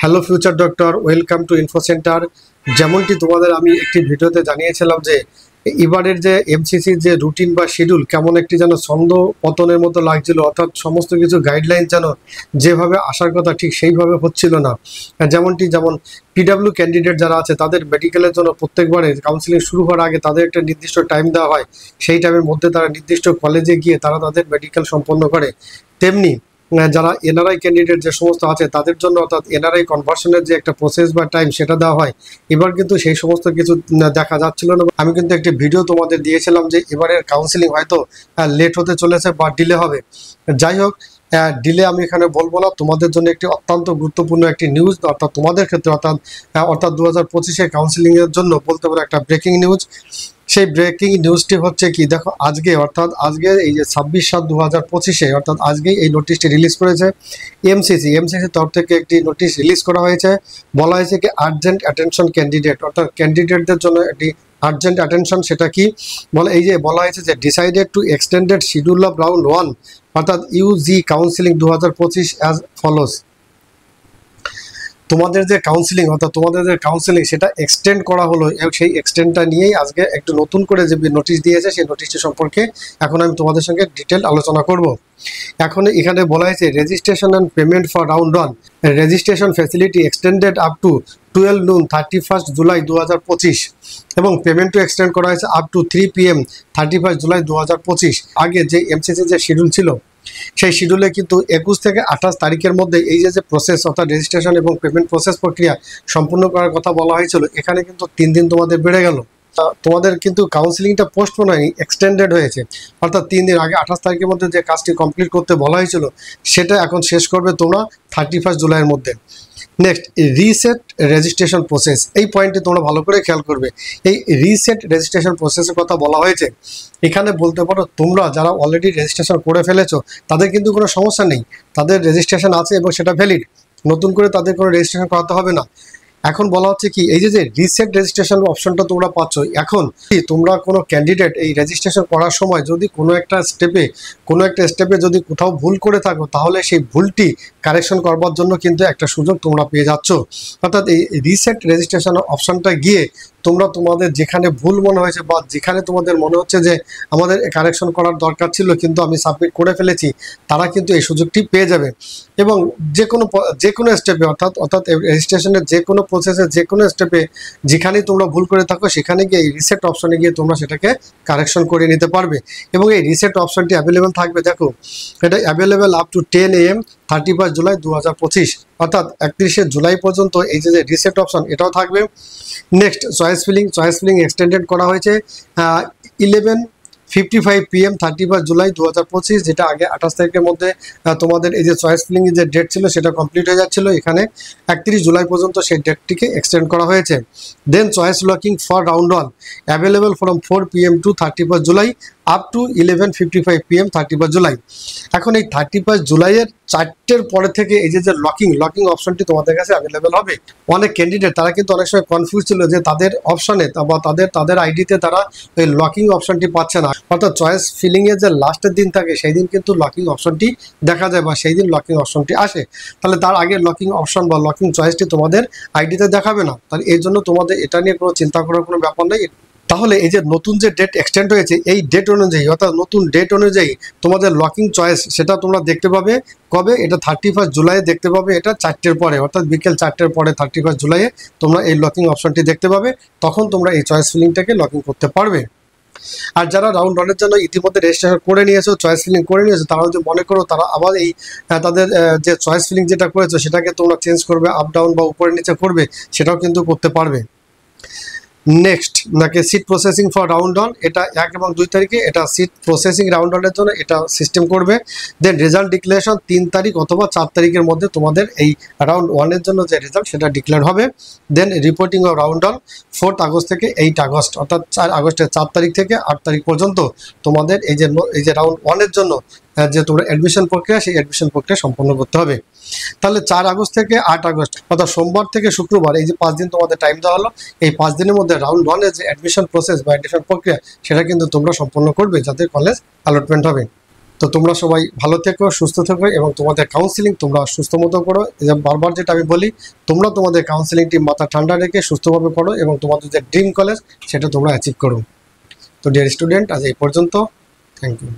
Hello future doctor, welcome to info centre. যেমনটি তোমাদের আমি একটি ভিডিওতে জানিয়েছিলাম যে এবারের যে এমসিসির যে রুটিন বা শিডিউল কেমন একটি যেন ছন্দ পতনের মতো লাগছিল, অর্থাৎ সমস্ত কিছু গাইডলাইন যেন যেভাবে আসার কথা ঠিক সেইভাবে হচ্ছিল না। যেমন পিডাব্লিউ ক্যান্ডিডেট যারা আছে তাদের মেডিকেলের জন্য প্রত্যেকবারে কাউন্সিলিং শুরু হওয়ার আগে তাদের একটা নির্দিষ্ট টাইম দেওয়া হয়, সেই টাইমের মধ্যে তারা নির্দিষ্ট কলেজে গিয়ে তারা তাদের মেডিকেল সম্পন্ন করে। তেমনি যারা এনআরআই ক্যান্ডিডেট যে সমস্ত আছে তাদের জন্য অর্থাৎ এনআরআই কনভার্সনের যে একটা প্রসেস বা টাইম সেটা দেওয়া হয়। এবার কিন্তু সেই সমস্ত কিছু দেখা যাচ্ছিল না। আমি কিন্তু একটি ভিডিও তোমাদের দিয়েছিলাম যে এবারের কাউন্সিলিং হয়তো লেট হতে চলেছে বা ডিলে হবে। যাই হোক, ডিলে আমি এখানে বলবো না, তোমাদের জন্য একটি অত্যন্ত গুরুত্বপূর্ণ একটি নিউজ, অর্থাৎ তোমাদের ক্ষেত্রে অর্থাৎ 2025 কাউন্সিলিংয়ের জন্য বলতে পারো একটা ব্রেকিং নিউজ। সেই ব্রেকিং নিউজটি হচ্ছে কি, দেখো আজকে এই যে 26/7/2025 অর্থাৎ আজকেই এই নোটিশটি রিলিজ করেছে এমসিসি তরফ থেকে একটি নোটিশ রিলিজ করা হয়েছে। বলা হয়েছে কি আর্জেন্ট অ্যাটেনশন ক্যান্ডিডেট, অর্থাৎ ক্যান্ডিডেটদের জন্য একটি আর্জেন্ট অ্যাটেনশন। সেটা কি বলা হয়েছে যে decided to extended schedule of round 1 অর্থাৎ ইউজি কাউন্সিলিং 2025 অ্যাজ ফলোস। তোমাদের যে কাউন্সিলিং সেটা এক্সটেন্ড করা হলো, সেই এক্সটেন্ডটা নিয়েই আজকে একটু নতুন করে যে নোটিশ দিয়েছে সেই নোটিশটি সম্পর্কে এখন আমি তোমাদের সঙ্গে ডিটেল আলোচনা করব। এখন এখানে বলা হয়েছে registration and payment for round 1 registration facility extended up to 12 noon 31 July 2025 এবং পেমেন্টও এক্সটেন্ড করা হয়েছে আপ টু 3 PM 31 জুলাই 2025। আগে যে এমসিসি যে শিডিউল ছিল সেই শিডিউলে কিন্তু 21 থেকে 28 তারিখের মধ্যে এই যে প্রসেস অর্থাৎ রেজিস্ট্রেশন এবং পেমেন্ট প্রসেস প্রক্রিয়া সম্পূর্ণ করার কথা বলা হয়েছিল। এখানে কিন্তু 3 দিন তোমাদের বেড়ে গেল। তোমাদের কিন্তু কাউন্সিলিংটা পোস্টপোন হয়নি, এক্সটেন্ডেড হয়েছে। অর্থাৎ 3 দিন আগে 28 তারিখের মধ্যে যে কাজটি কমপ্লিট করতে বলা হয়েছিল সেটা এখন শেষ করবে তোমরা 31 জুলাইয়ের মধ্যে। নেক্সট, রিসেট রেজিস্ট্রেশন প্রসেস, এই পয়েন্টটি তোমরা ভালো করে খেয়াল করবে। এই রিসেট রেজিস্ট্রেশন প্রসেসের কথা বলা হয়েছে। এখানে বলতে পারো তোমরা যারা অলরেডি রেজিস্ট্রেশন করে ফেলেছো তাদের কিন্তু কোনো সমস্যা নেই, তাদের রেজিস্ট্রেশন আছে এবং সেটা ভ্যালিড, নতুন করে তাদের কোনো রেজিস্ট্রেশন করাতে হবে না। এখন বলা হচ্ছে কি এই যে রিসেট রেজিস্ট্রেশন অপশনটা তোমরা পাচ্ছ, এখন তোমরা কোনো ক্যান্ডিডেট এই রেজিস্ট্রেশন করার সময় যদি কোনো একটা স্টেপে যদি কোথাও ভুল করে থাকো তাহলে সেই ভুলটি কারেকশন করবার জন্য কিন্তু একটা সুযোগ তোমরা পেয়ে যাচ্ছ। অর্থাৎ এই রিসেট রেজিস্ট্রেশন অপশনটা গিয়ে তোমরা তোমাদের যেখানে ভুল মনে হয়েছে বা যেখানে তোমাদের মনে হচ্ছে যে আমাদের কারেকশন করার দরকার ছিল কিন্তু আমি সাবমিট করে ফেলেছি, তারা কিন্তু এই সুযোগটি পেয়ে যাবে। এবং যে কোনো স্টেপে অর্থাৎ রেজিস্ট্রেশনের যে কোনো প্রসেসে যে কোনো স্টেপে যেখানেই তোমরা ভুল করে থাকো সেখানে গিয়ে এই রিসেট অপশনে গিয়ে তোমরা সেটাকে কারেকশন করে নিতে পারবে। এবং এই রিসেট অপশনটি অ্যাভেলেবেল থাকবে, দেখো এটা available up to 10 AM 31 July 2025 অর্থাৎ 31 জুলাই পর্যন্ত এই যে রিসেট অপশন এটাও থাকবে। নেক্সট, চয়েস ফিলিং এক্সটেন্ডেড করা হয়েছে 11:55 PM 31 জুলাই 2025, যেটা আগে 28 তারিখের মধ্যে তোমাদের এই যে চয়েস ফিলিং যে ডেট ছিল সেটা কমপ্লিট হয়ে যাচ্ছিল, এখানে 31 জুলাই পর্যন্ত সেই ডেটটিকে এক্সটেন্ড করা হয়েছে। Then choice locking for round 1 available from 4 PM to 31 July up to 11:55 PM 31 July. এখন এই 31 জুলাইয়ের 4টের পরে থেকে এই যে লকিং অপশনটি তোমাদের কাছে অ্যাভেলেবেল হবে। অনেক ক্যান্ডিডেট তারা কিন্তু অনেক সময় কনফিউজ ছিল যে তাদের অপশনে বা তাদের আইডিতে তারা এই লকিং অপশনটি পাচ্ছে না। অর্থাৎ চয়েস ফিলিংয়ের যে লাস্টের দিন থাকে সেই দিন কিন্তু লকিং অপশনটি দেখা যায় বা সেই দিন লকিং অপশনটি আসে, তাহলে তার আগে লকিং অপশন বা লকিং চয়েসটি তোমাদের আইডিতে দেখাবে না। তাহলে এই জন্য তোমাদের এটা নিয়ে কোনো চিন্তা করার কোনো ব্যাপার নেই। তাহলে এই যে নতুন যে ডেট এক্সটেন্ড হয়েছে এই ডেট অনুযায়ী অর্থাৎ নতুন ডেট অনুযায়ী তোমাদের লকিং চয়েস সেটা তোমরা দেখতে পাবে কবে, এটা 31 জুলাইয়ে দেখতে পাবে, এটা 4টের পরে অর্থাৎ বিকেল 4টের পরে 31 জুলাইয়ে তোমরা এই লকিং অপশনটি দেখতে পাবে, তখন তোমরা এই চয়েস ফিলিংটাকে লকিং করতে পারবে। আর যারা রাউন্ড 1-এর জন্য ইতিমধ্যে রেজিস্ট্রেশন করে নিয়েছো, চয়েস ফিলিং করে নিয়েছো, তারা যদি মনে করো তারা আবার এই তাদের যে চয়েস ফিলিং যেটা করেছো সেটাকে তোমরা চেঞ্জ করবে, আপ ডাউন বা উপরে নিচে করবে, সেটাও কিন্তু করতে পারবে। নেক্সট নাকি সিট প্রসেসিং ফর রাউন্ড 1, এটা 1 এবং 2 তারিখে এটা সিট প্রসেসিং রাউন্ড 1-এর জন্য এটা সিস্টেম করবে। দেন রেজাল্ট ডিক্লারেশন 3 তারিখ অথবা 4 তারিখের মধ্যে তোমাদের এই রাউন্ড 1-এর জন্য যে রেজাল্ট সেটা ডিক্লেয়ার হবে। দেন রিপোর্টিং অফ রাউন্ড 1 4 আগস্ট থেকে 8 আগস্ট অর্থাৎ 4 আগস্টের 4 তারিখ থেকে 8 তারিখ পর্যন্ত তোমাদের এই যে রাউন্ড 1-এর জন্য যে তোমরা অ্যাডমিশন প্রক্রিয়া সেই অ্যাডমিশন প্রক্রিয়া সম্পন্ন করতে হবে। তাহলে 4 আগস্ট থেকে 8 আগস্ট অর্থাৎ সোমবার থেকে শুক্রবার এই যে 5 দিন তোমাদের টাইম দেওয়া হলো, এই 5 দিনের মধ্যে রাউন্ড 1-এর যে অ্যাডমিশন প্রসেস বা অ্যাডমিশন প্রক্রিয়া সেটা কিন্তু তোমরা সম্পন্ন করবে যাতে কলেজ অ্যালটমেন্ট হবে। তো তোমরা সবাই ভালো থেকো, সুস্থ থেকো এবং তোমাদের কাউন্সিলিং তোমরা সুস্থ মতো করো। বারবার যেটা আমি বলি, তোমরা তোমাদের কাউন্সিলিংটি মাথা ঠান্ডা রেখে সুস্থভাবে করো এবং তোমাদের যে ড্রিম কলেজ সেটা তোমরা অ্যাচিভ করো। তো ডিয়ার স্টুডেন্ট, আজ এই পর্যন্ত। Thank you.